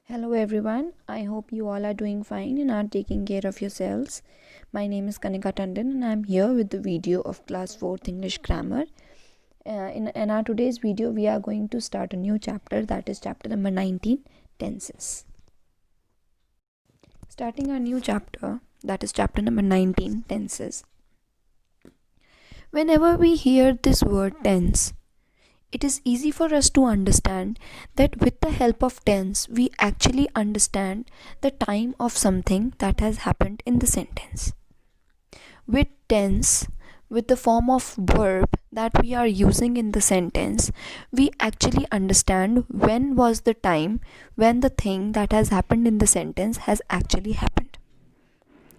Hello everyone, I hope you all are doing fine and are taking care of yourselves. My name is Kanika Tandon and I am here with the video of class 4th English grammar. In our today's video, we are going to start a new chapter, that is chapter number 19, tenses. Starting our new chapter, that is chapter number 19, tenses. Whenever we hear this word tense, it is easy for us to understand that with the help of tense, we actually understand the time of something that has happened in the sentence. With tense, with the form of verb that we are using in the sentence, we actually understand when was the time when the thing that has happened in the sentence has actually happened.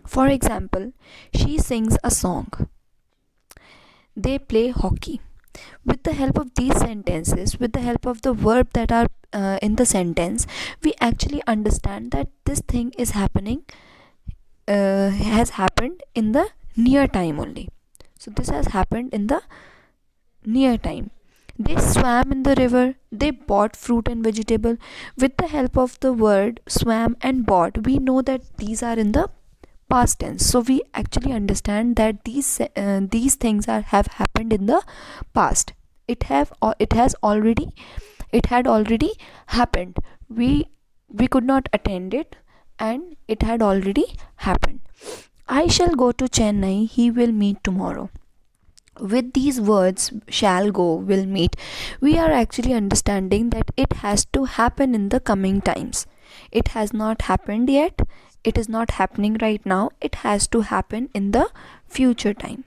For example, she sings a song. They play hockey. With the help of these sentences, with the help of the verb that are in the sentence, we actually understand that this thing is happening, has happened in the near time only. So this has happened in the near time. They swam in the river. They bought fruit and vegetable. With the help of the word swam and bought, we know that these are in the past tense. So we actually understand that these things have happened in the past. It had already happened. We could not attend it, and it had already happened. I shall go to Chennai. He will meet tomorrow. With these words, shall go, will meet, we are actually understanding that it has to happen in the coming times. It has not happened yet. It is not happening right now. It has to happen in the future time.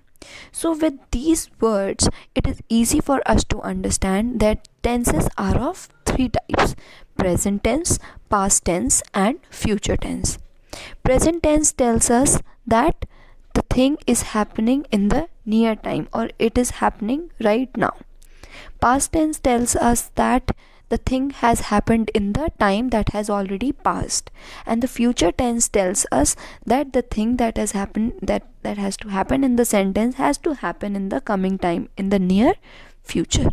So with these words, it is easy for us to understand that tenses are of three types: present tense, past tense, and future tense. Present tense tells us that the thing is happening in the near time, or it is happening right now. Past tense tells us that the thing has happened in the time that has already passed, and the future tense tells us that the thing that has happened, that has to happen in the sentence, has to happen in the coming time, in the near future.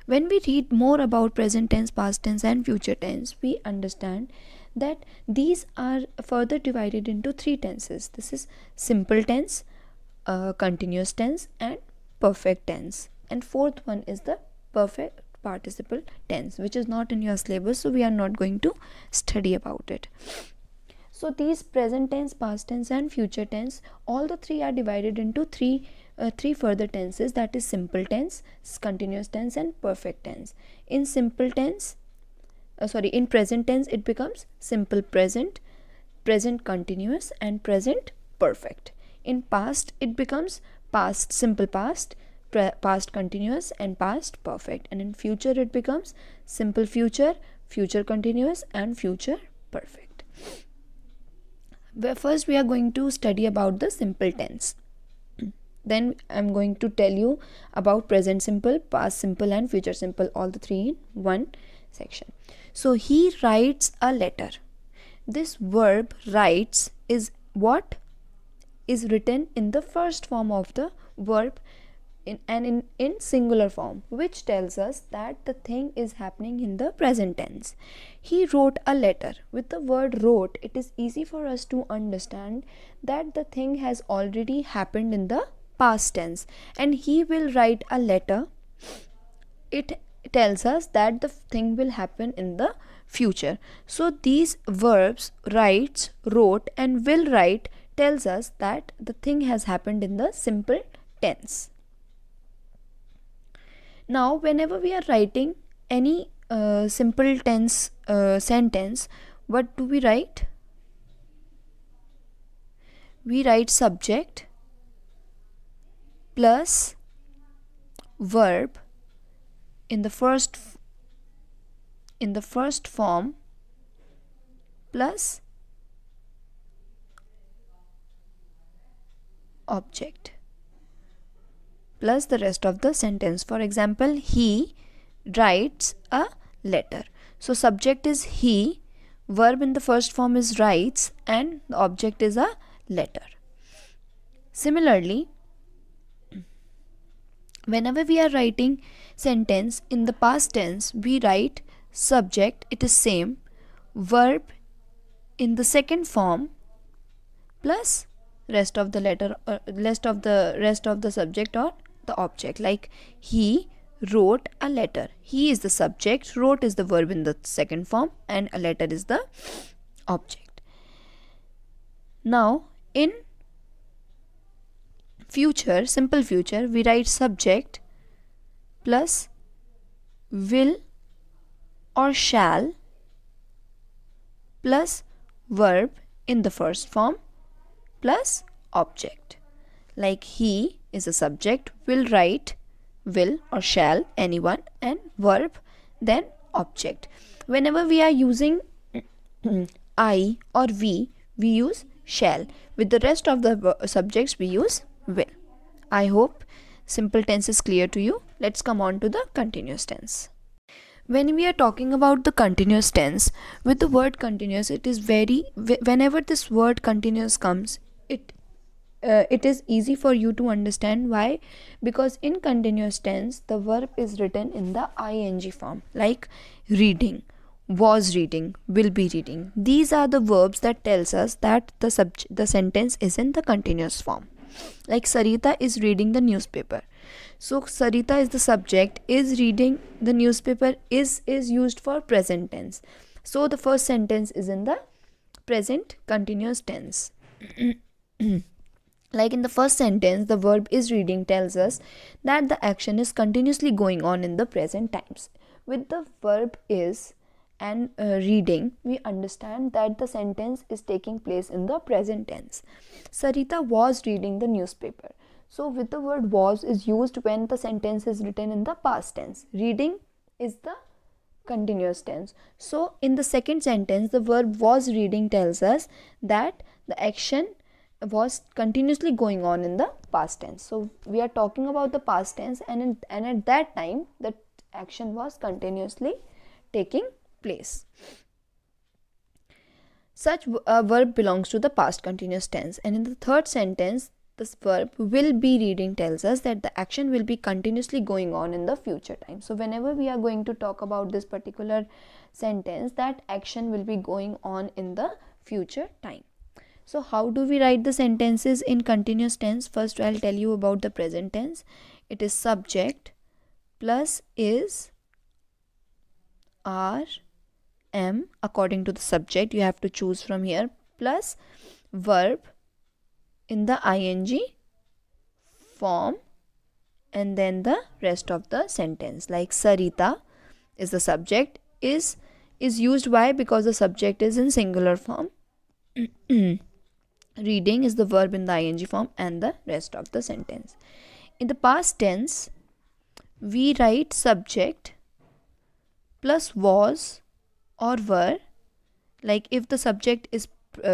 When we read more about present tense, past tense, and future tense, we understand that these are further divided into three tenses. This is simple tense, continuous tense, and perfect tense. And fourth one is the perfect participle tense, which is not in your syllabus, so we are not going to study about it. So these present tense, past tense, and future tense, all the three are divided into three further tenses, that is simple tense, continuous tense, and perfect tense. In simple tense, in present tense, it becomes simple present, present continuous, and present perfect. In past, it becomes past simple past, past continuous, and past perfect. And in future, it becomes simple future, future continuous, and future perfect. First, we are going to study about the simple tense. Then I'm going to tell you about present simple, past simple, and future simple, all the three in one section. So he writes a letter. This verb writes is what is written in the first form of the verb in singular form, which tells us that the thing is happening in the present tense. He wrote a letter. With the word wrote, it is easy for us to understand that the thing has already happened in the past tense, and he will write a letter. It tells us that the thing will happen in the future. So these verbs writes, wrote, and will write tells us that the thing has happened in the simple tense. Now, whenever we are writing any simple tense sentence, what do we write? We write subject plus verb in the first form plus object plus the rest of the sentence. For example, he writes a letter. So subject is he, verb in the first form is writes, and the object is a letter. Similarly, whenever we are writing sentence in the past tense, we write subject, it is same, verb in the second form plus rest of the rest of the subject or the object. Like he wrote a letter. He is the subject, wrote is the verb in the second form, and a letter is the object. Now in future, simple future, we write subject plus will or shall plus verb in the first form plus object. Like he is a subject, will write, will or shall, anyone, and verb, then object. Whenever we are using I or we use shall. With the rest of the subjects, we use will. I hope simple tense is clear to you. Let's come on to the continuous tense. When we are talking about the continuous tense, with the word continuous, it is whenever this word continuous comes, it is easy for you to understand. Why? Because in continuous tense the verb is written in the ing form, like reading, was reading, will be reading. These are the verbs that tells us that the sentence is in the continuous form. Like Sarita is reading the newspaper. So Sarita is the subject, is reading the newspaper is used for present tense. So the first sentence is in the present continuous tense. Like in the first sentence, the verb is reading tells us that the action is continuously going on in the present times. With the verb is and reading, we understand that the sentence is taking place in the present tense. Sarita was reading the newspaper. So with the word was is used when the sentence is written in the past tense. Reading is the continuous tense. So in the second sentence, the verb was reading tells us that the action was continuously going on in the past tense. So we are talking about the past tense, and at that time the action was continuously taking place. Such a verb belongs to the past continuous tense. And in the third sentence, this verb will be reading tells us that the action will be continuously going on in the future time. So whenever we are going to talk about this particular sentence, that action will be going on in the future time. So how do we write the sentences in continuous tense? First, I'll tell you about the present tense. It is subject plus is, are, am, according to the subject. You have to choose from here, plus verb in the ing form, and then the rest of the sentence. Like Sarita is the subject, is used. Why? Because the subject is in singular form. Reading is the verb in the ing form, and the rest of the sentence. In the past tense, we write subject plus was or were. Like if the subject is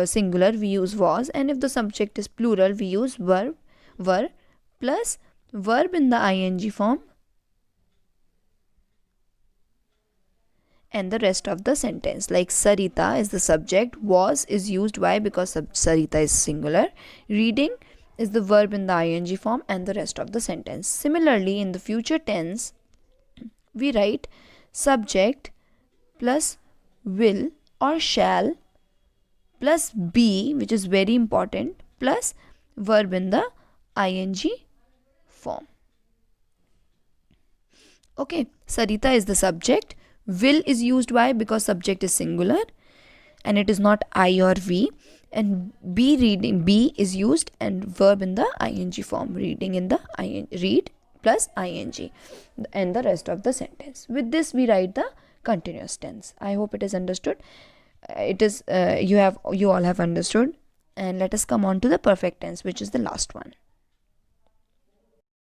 singular, we use was, and if the subject is plural, we use were, plus verb in the ing form, and the rest of the sentence. Like Sarita is the subject, was is used. Why? Because Sarita is singular. Reading is the verb in the ing form, and the rest of the sentence. Similarly, in the future tense, we write subject plus will or shall plus be, which is very important, plus verb in the ing form. Okay, Sarita is the subject. Will is used. Why? Because subject is singular and it is not I or we. And be is used, and verb in the ing form. Reading in the read plus ing, and the rest of the sentence. With this, we write the continuous tense. I hope it is understood. It is you all have understood. And let us come on to the perfect tense, which is the last one.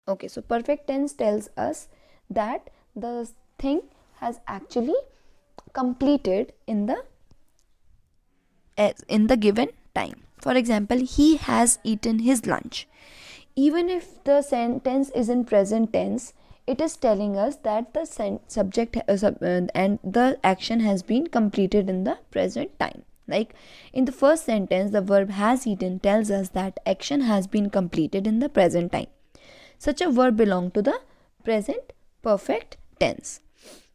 Okay, so perfect tense tells us that the thing has actually completed in the given time. For example, he has eaten his lunch. Even if the sentence is in present tense, it is telling us that the subject and the action has been completed in the present time. Like in the first sentence, the verb has eaten tells us that action has been completed in the present time. Such a verb belongs to the present perfect tense.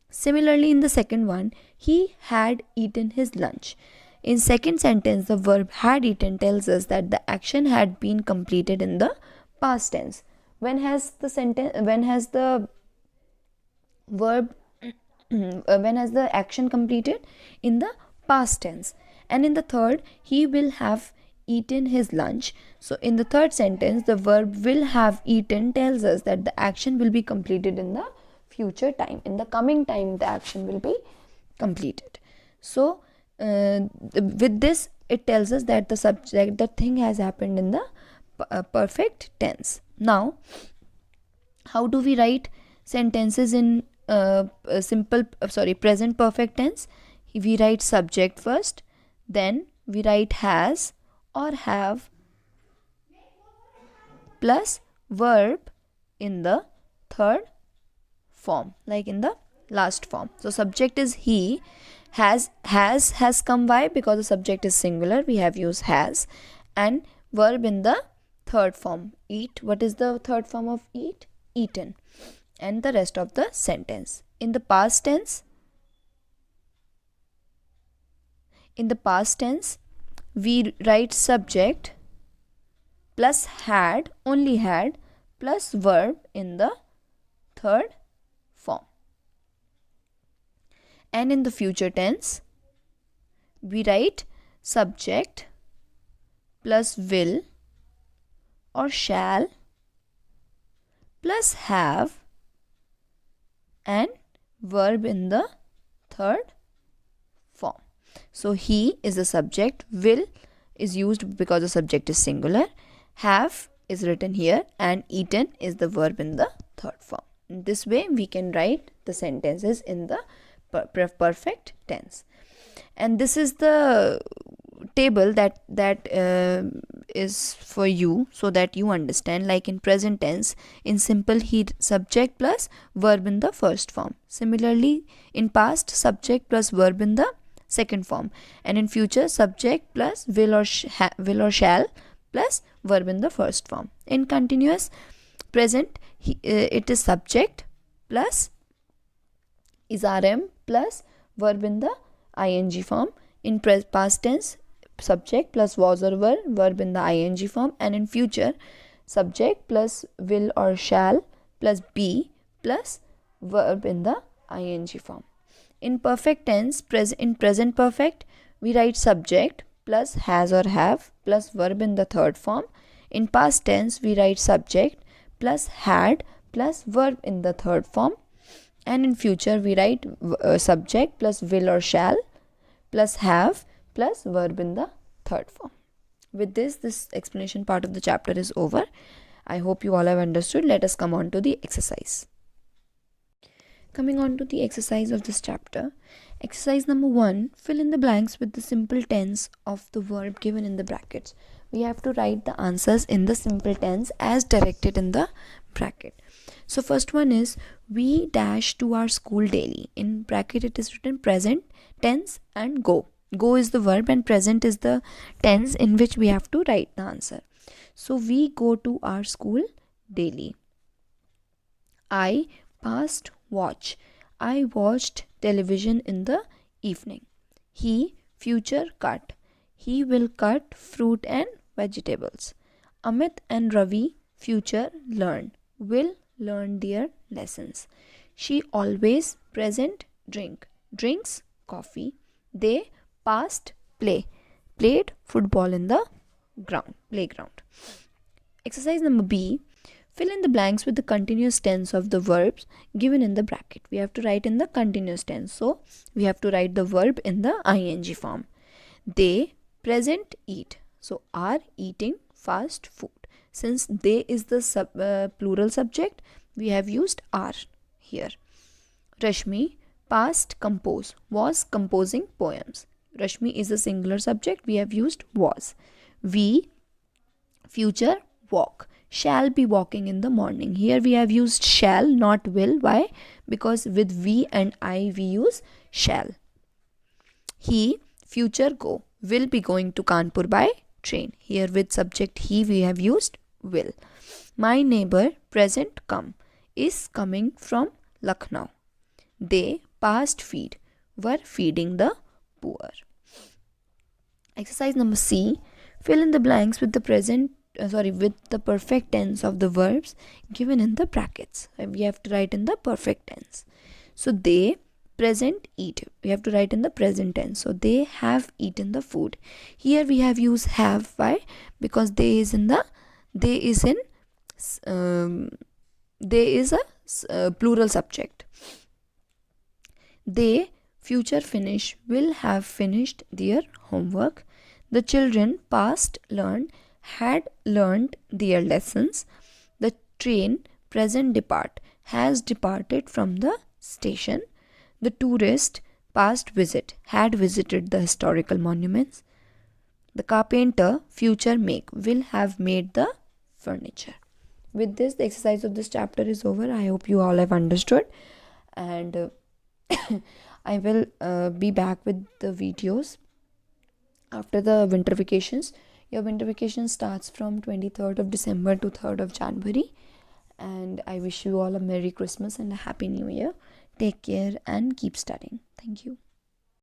Similarly, in the second one, he had eaten his lunch. In second sentence, the verb had eaten tells us that the action had been completed in the past tense. When has the verb when has the action completed? In the past tense. And in the third, he will have eaten his lunch. So in the third sentence, the verb will have eaten tells us that the action will be completed in the future time. In the coming time, the action will be completed. So with this, it tells us that the thing has happened in the perfect tense. Now, how do we write sentences in present perfect tense? We write subject first, then we write has or have plus verb in the third form, like in the last form. So subject is he, has come. Why? Because the subject is singular, we have used has. And verb in the third form, eat. What is the third form of eat? Eaten. And the rest of the sentence. In the past tense, we write subject plus had, only had, plus verb in the third form. And in the future tense, we write subject plus will or shall plus have and verb in the third form. So he is the subject, will is used because the subject is singular, have is written here, and eaten is the verb in the third form. In this way, we can write the sentences in the perfect tense. And this is the table that is for you, so that you understand. Like in present tense, in simple, he subject plus verb in the first form. Similarly, in past, subject plus verb in the second form. And in future, subject plus will or shall plus verb in the first form. In continuous present, it is subject plus is rm plus verb in the ing form. In past tense, subject plus was or were, verb in the ing form. And in future, subject plus will or shall plus be plus verb in the ing form. In perfect tense, in present perfect, we write subject plus has or have plus verb in the third form. In past tense, we write subject plus had plus verb in the third form. And in future, we write subject plus will or shall plus have plus verb in the third form. With this explanation part of the chapter is over. I hope you all have understood. Let us come on to the exercise. Coming on to the exercise of this chapter. Exercise number 1. Fill in the blanks with the simple tense of the verb given in the brackets. We have to write the answers in the simple tense as directed in the bracket. So first one is, we dash to our school daily. In bracket it is written present tense and go. Go is the verb and present is the tense in which we have to write the answer. So we go to our school daily. I passed watch. I watched television in the evening. He, future, cut. He will cut fruit and vegetables. Amit and Ravi, future, learn. Will learn their lessons. She always, present, drink. Drinks coffee. They passed play. Played football in the playground. Exercise number B. Fill in the blanks with the continuous tense of the verbs given in the bracket. We have to write in the continuous tense. So, we have to write the verb in the ing form. They, present, eat. So, are eating fast food. Since they is the plural subject, we have used are here. Rashmi, past, compose. Was composing poems. Rashmi is a singular subject. We have used was. We, future, walk. Shall be walking in the morning. Here we have used shall, not will. Why? Because with we and I we use shall. He, future, go. Will be going to Kanpur by train. Here with subject he we have used will. My neighbor, present, come. Is coming from Lucknow. They, past feed were feeding the poor. Exercise number C. Fill in the blanks with the with the perfect tense of the verbs given in the brackets. We have to write in the perfect tense. So they present eat. We have to write in the present tense. So they have eaten the food. Here we have used have. Why? Because they is in um, they is a plural subject. They future finish will have finished their homework. The children past learned had learned their lessons. The train present depart has departed from the station. The tourist past visit had visited the historical monuments. The carpenter future make will have made the furniture. With this, the exercise of this chapter is over. I hope you all have understood, and I will be back with the videos after the winter vacations. Your winter vacation starts from 23rd of December to 3rd of January, and I wish you all a Merry Christmas and a Happy New Year. Take care and keep studying. Thank you.